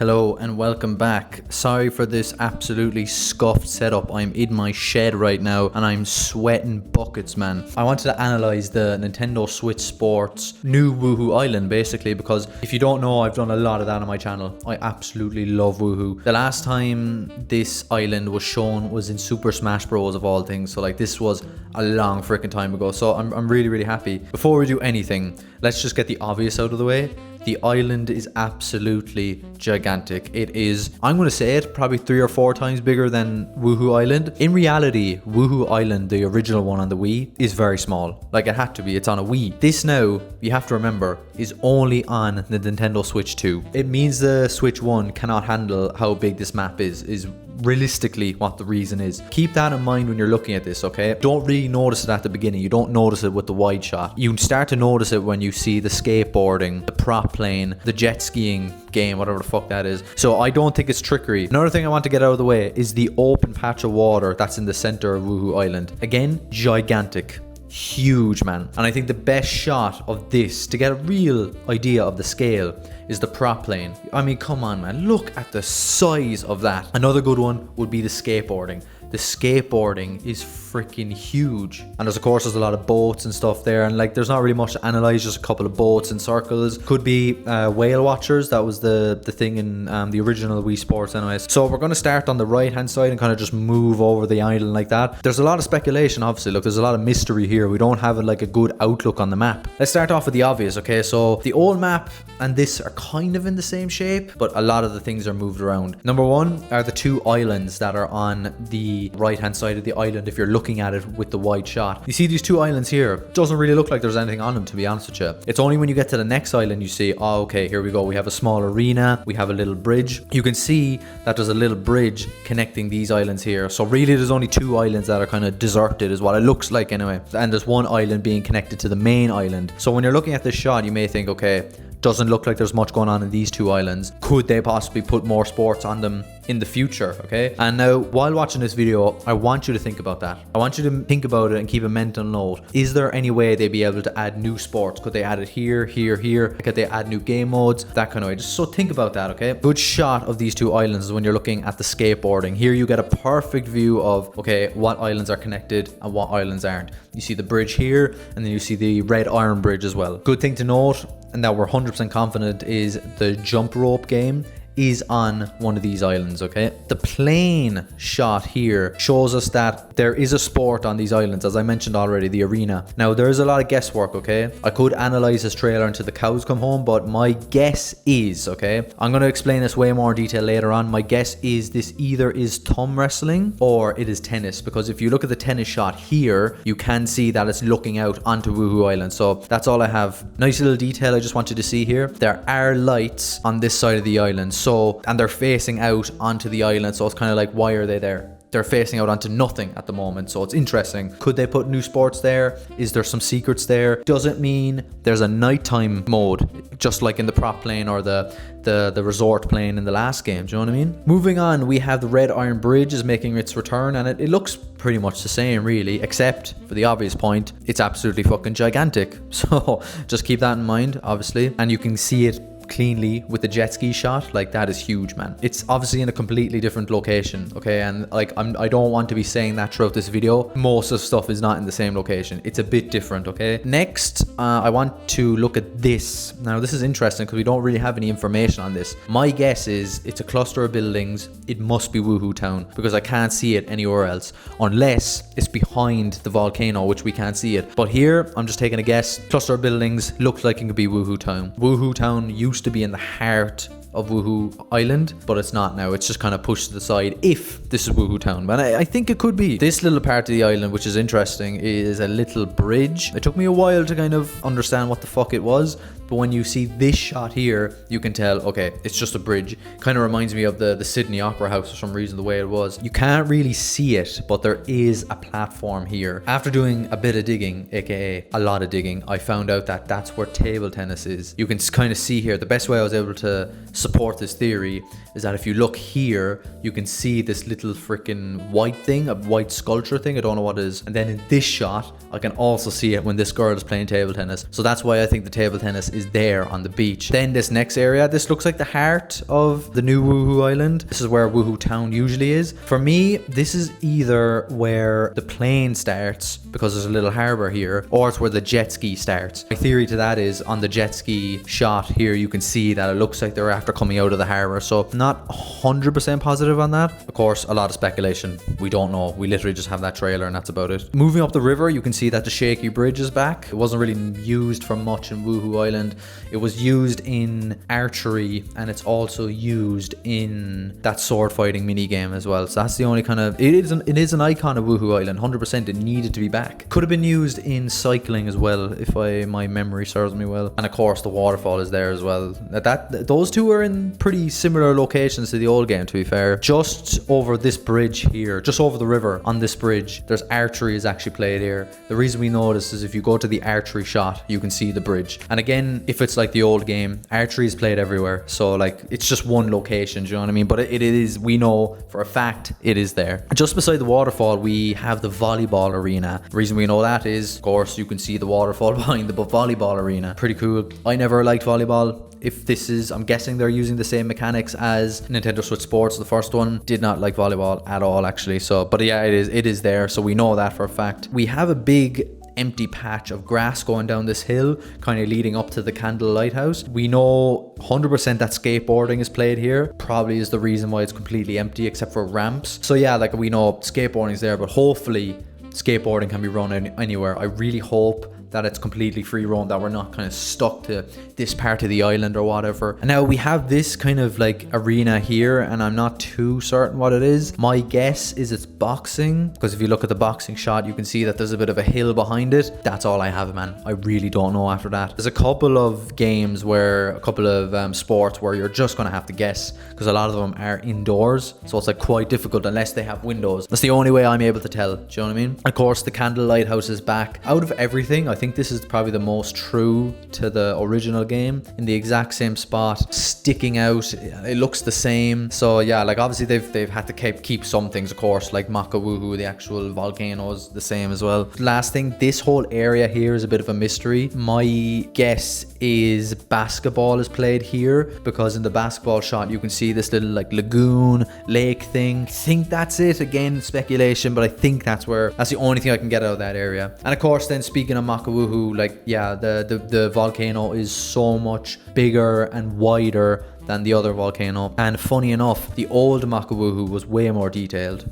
Hello and welcome back. Sorry for this absolutely scuffed setup. I'm in my shed right now and I'm sweating buckets, man. I wanted to analyze the Nintendo Switch Sports new Wuhu Island basically because if you don't know, I've done a lot of that on my channel. I absolutely love Wuhu. The last time this island was shown was in Super Smash Bros. Of all things. So like this was a long freaking time ago. So I'm really happy. Before we do anything, let's just get the obvious out of the way. The island is absolutely gigantic. It is, I'm going to say it, probably 3 or 4 times bigger than Wuhu Island. In reality, Wuhu Island, the original one on the Wii, is very small. Like it had to be, it's on a Wii. This now, you have to remember, is only on the Nintendo Switch 2. It means the Switch 1 cannot handle how big this map is realistically what the reason is. Keep that in mind when you're looking at this, okay? Don't really notice it at the beginning. You don't notice it with the wide shot. You start to notice it when you see the skateboarding, the prop plane, the jet skiing game, whatever the fuck that is. So I don't think it's trickery. Another thing I want to get out of the way is the open patch of water that's in the center of Wuhu Island. Again, gigantic. Huge, man. And I think the best shot of this to get a real idea of the scale is the prop plane. I mean, come on, man, look at the size of that. Another good one would be the skateboarding. The skateboarding is freaking huge. And there's a lot of boats and stuff there, and like there's not really much to analyze, just a couple of boats in circles. Could be whale watchers. That was the thing in the original Wii Sports anyways. So we're going to start on the right hand side and kind of just move over the island like that. There's a lot of speculation, obviously. Look, there's a lot of mystery here. We don't have like a good outlook on the map. Let's start off with the obvious, okay? So the old map and this are kind of in the same shape, but a lot of the things are moved around. Number one are the 2 islands that are on the right hand side of the island if you're looking at it with the wide shot. You see these 2 islands here, doesn't really look like there's anything on them, to be honest with you. It's only when you get to the next island you see, oh okay, here we go, we have a small arena, we have a little bridge. You can see that there's a little bridge connecting these islands here. So really there's only 2 islands that are kind of deserted is what it looks like anyway, and there's 1 island being connected to the main island. So when you're looking at this shot you may think, okay, doesn't look like there's much going on in these 2 islands. Could they possibly put more sports on them in the future, okay? And now, while watching this video, I want you to think about that. I want you to think about it and keep a mental note. Is there any way they'd be able to add new sports? Could they add it here, here, here? Could they add new game modes? That kind of way. Just so think about that, okay? Good shot of these 2 islands is when you're looking at the skateboarding. Here you get a perfect view of, okay, what islands are connected and what islands aren't. You see the bridge here, and then you see the red iron bridge as well. Good thing to note, and that we're 100% confident, is the jump rope game is on one of these islands, okay? The plane shot here shows us that there is a sport on these islands, as I mentioned already, the arena. Now, there is a lot of guesswork, okay? I could analyze this trailer until the cows come home, but my guess is, okay? I'm going to explain this way more in detail later on. My guess is this either is thumb wrestling or it is tennis, because if you look at the tennis shot here, you can see that it's looking out onto Wuhu Island. So that's all I have. Nice little detail I just want you to see here. There are lights on this side of the island. And they're facing out onto the island, so it's kind of like, why are they there? They're facing out onto nothing at the moment, so it's interesting. Could they put new sports there? Is there some secrets there? Doesn't mean there's a nighttime mode, just like in the prop plane or the resort plane in the last game. Do you know what I mean? Moving on, we have the red iron bridge is making its return, and it looks pretty much the same really, except for the obvious point, it's absolutely fucking gigantic. So just keep that in mind, obviously, and you can see it cleanly with the jet ski shot. Like that is huge, man. It's obviously in a completely different location, okay? And like I don't want to be saying that throughout this video. Most of the stuff is not in the same location. It's a bit different, okay? Next, I want to look at this. Now this is interesting because we don't really have any information on this. My guess is it's a cluster of buildings. It must be Wuhu Town because I can't see it anywhere else unless it's behind the volcano, which we can't see it. But here I'm just taking a guess. Cluster of buildings looks like it could be Wuhu Town. Wuhu Town used to be in the heart of Wuhu Island, but it's not now. It's just kind of pushed to the side if this is Wuhu Town. But I think it could be. This little part of the island, which is interesting, is a little bridge. It took me a while to kind of understand what the fuck it was, but when you see this shot here, you can tell, okay, it's just a bridge. Kind of reminds me of the Sydney Opera House for some reason, the way it was. You can't really see it, but there is a platform here. After doing a bit of digging, aka a lot of digging, I found out that that's where table tennis is. You can kind of see here, the best way I was able to support this theory is that if you look here, you can see this little freaking white thing, a white sculpture thing, I don't know what it is. And then in this shot, I can also see it when this girl is playing table tennis. So that's why I think the table tennis is there on the beach. Then this next area, this looks like the heart of the new Wuhu Island. This is where Wuhu Town usually is. For me, this is either where the plane starts, because there's a little harbor here, or it's where the jet ski starts. My theory to that is on the jet ski shot here, you can see that it looks like they're after coming out of the harbor. So not 100% positive on that. Of course, a lot of speculation. We don't know. We literally just have that trailer and that's about it. Moving up the river, you can see that the shaky bridge is back. It wasn't really used for much in Wuhu Island. It was used in archery, and it's also used in that sword fighting mini game as well. So that's the only kind of, it is an icon of Wuhu Island. 100% it needed to be back. Could have been used in cycling as well, if my memory serves me well. And of course the waterfall is there as well. Those two are in pretty similar locations to the old game, to be fair. Just over this bridge here, just over the river on this bridge, there's archery is actually played here. The reason we know this is if you go to the archery shot, you can see the bridge. And again, if it's like the old game, archery is played everywhere. So like, it's just one location, do you know what I mean? But it is, we know for a fact it is there. Just beside the waterfall, we have the volleyball arena. The reason we know that is, of course, you can see the waterfall behind the volleyball arena. Pretty cool. I never liked volleyball. If this is, I'm guessing they're using the same mechanics as Nintendo Switch Sports, the first one. Did not like volleyball at all, actually. So, but yeah, it is there. So we know that for a fact. We have a big empty patch of grass going down this hill, kind of leading up to the Candle Lighthouse. We know 100% that skateboarding is played here. Probably is the reason why it's completely empty, except for ramps. So yeah, like we know skateboarding is there, but hopefully skateboarding can be run anywhere. I really hope that it's completely free roam, that we're not kind of stuck to this part of the island or whatever. And now we have this kind of like arena here, and I'm not too certain what it is. My guess is it's boxing, because if you look at the boxing shot, you can see that there's a bit of a hill behind it. That's all I have, man. I really don't know after that. There's a couple of games where, a couple of sports where you're just gonna have to guess, because a lot of them are indoors, so it's like quite difficult unless they have windows. That's the only way I'm able to tell, do you know what I mean? Of course, the Candle Lighthouse is back. Out of everything, I think this is probably the most true to the original game, in the exact same spot, sticking out. It looks the same. So yeah, like obviously they've had to keep some things, of course, like Wuhu, the actual volcano is the same as well. Last thing, this whole area here is a bit of a mystery. My guess is basketball is played here, because in the basketball shot you can see this little like lagoon lake thing. I think that's it. Again, speculation, but I think that's the only thing I can get out of that area. And of course, then speaking of Wuhu, like yeah, the volcano is so much bigger and wider than the other volcano. And funny enough, the old Wuhu was way more detailed,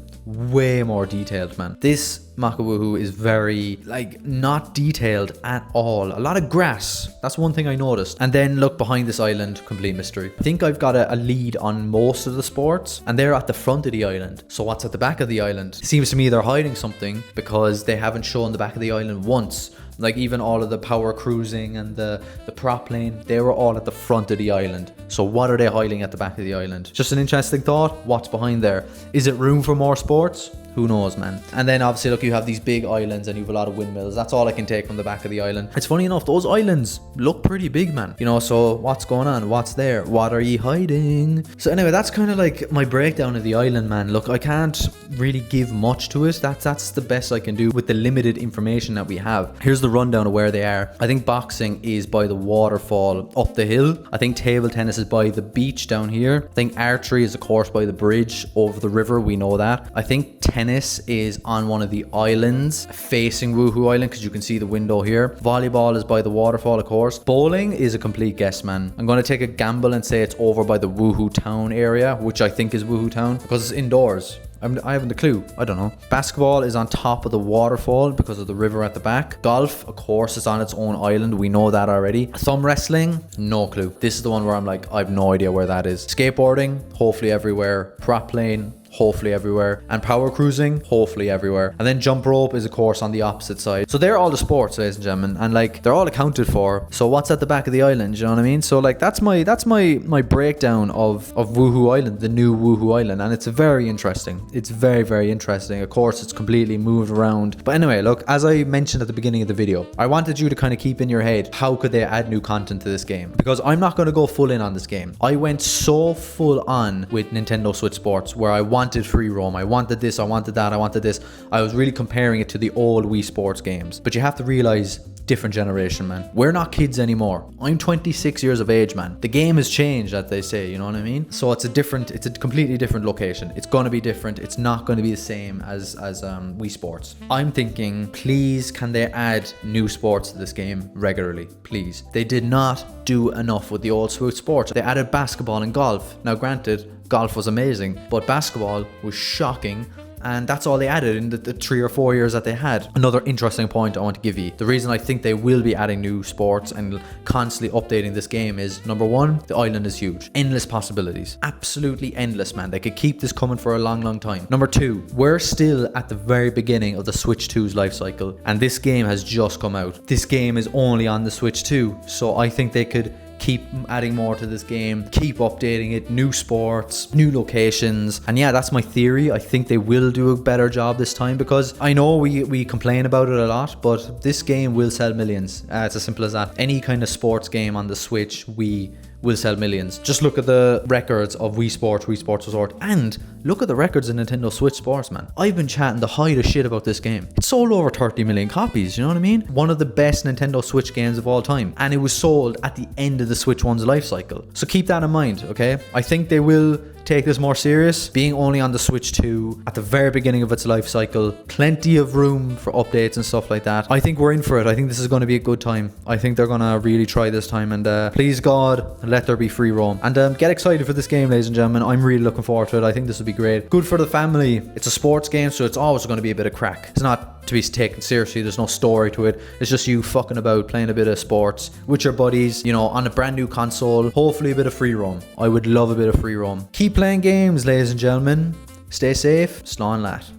man. This Wuhu is very like not detailed at all. A lot of grass, that's one thing I noticed. And then look behind this island, complete mystery. I think I've got a lead on most of the sports, and they're at the front of the island. So what's at the back of the island? It seems to me they're hiding something, because they haven't shown the back of the island once. Like even all of the power cruising and the prop plane, they were all at the front of the island. So what are they hiding at the back of the island? Just an interesting thought. What's behind there? Is it room for more sports? Who knows, man. And then obviously, look, you have these big islands and you have a lot of windmills. That's all I can take from the back of the island. It's funny enough, those islands look pretty big, man. You know, so what's going on? What's there? What are ye hiding? So anyway, that's kind of like my breakdown of the island, man. Look, I can't really give much to it. That's the best I can do with the limited information that we have. Here's the rundown of where they are. I think boxing is by the waterfall up the hill. I think table tennis is by the beach down here. I think archery is of course by the bridge over the river. We know that. I think tennis is on one of the islands facing Wuhu Island, because you can see the window here. Volleyball is by the waterfall, of course. Bowling is a complete guess, man. I'm going to take a gamble and say it's over by the Wuhu Town area, which I think is Wuhu Town, because it's indoors. I haven't a clue. I don't know. Basketball is on top of the waterfall because of the river at the back. Golf, of course, is on its own island. We know that already. Thumb wrestling, no clue. This is the one where I'm like, I have no idea where that is. Skateboarding, hopefully everywhere. Prop plane, hopefully everywhere. And power cruising, hopefully everywhere. And then jump rope is of course on the opposite side. So they're all the sports, ladies and gentlemen, and like they're all accounted for. So what's at the back of the island, you know what I mean? So like that's my breakdown of Wuhu Island, the new Wuhu Island, and it's very interesting. It's very, very interesting. Of course, it's completely moved around. But anyway, look, as I mentioned at the beginning of the video, I wanted you to kind of keep in your head, how could they add new content to this game? Because I'm not going to go full in on this game. I went so full on with Nintendo Switch Sports, where I wanted free roam. I wanted this, I wanted that, I wanted this. I was really comparing it to the old Wii Sports games. But you have to realize different generation, man. We're not kids anymore. I'm 26 years of age, man. The game has changed, as they say, you know what I mean? So it's a completely different location. It's gonna be different. It's not gonna be the same as Wii Sports. I'm thinking, please, can they add new sports to this game regularly? Please. They did not do enough with the old Switch sports. They added basketball and golf. Now, granted, golf was amazing, but basketball was shocking. And that's all they added in the 3 or 4 years that they had. Another interesting point I want to give you. The reason I think they will be adding new sports and constantly updating this game is, number one, the island is huge. Endless possibilities. Absolutely endless, man. They could keep this coming for a long, long time. Number two, we're still at the very beginning of the Switch 2's life cycle. And this game has just come out. This game is only on the Switch 2. So I think they could keep adding more to this game, keep updating it, new sports, new locations. And yeah, that's my theory. I think they will do a better job this time, because I know we complain about it a lot, but this game will sell millions. It's as simple as that. Any kind of sports game on the Switch, we will sell millions. Just look at the records of Wii Sports Resort, and look at the records in Nintendo Switch Sports, man. I've been chatting the height of shit about this game. It sold over 30 million copies, you know what I mean? One of the best Nintendo Switch games of all time, and it was sold at the end of the Switch 1's life cycle. So keep that in mind, okay? I think they will take this more serious, being only on the Switch 2 at the very beginning of its life cycle. Plenty of room for updates and stuff like that. I think we're in for it. I think this is going to be a good time. I think they're going to really try this time, and please God, let there be free roam. And get excited for this game, ladies and gentlemen. I'm really looking forward to it. I think this will be great. Good for the family. It's a sports game, so it's always going to be a bit of crack. It's not to be taken seriously. There's no story to it. It's just you fucking about, playing a bit of sports with your buddies, you know, on a brand new console. Hopefully a bit of free roam. I would love a bit of free roam. Keep playing games, ladies and gentlemen. Stay safe. Slán leat.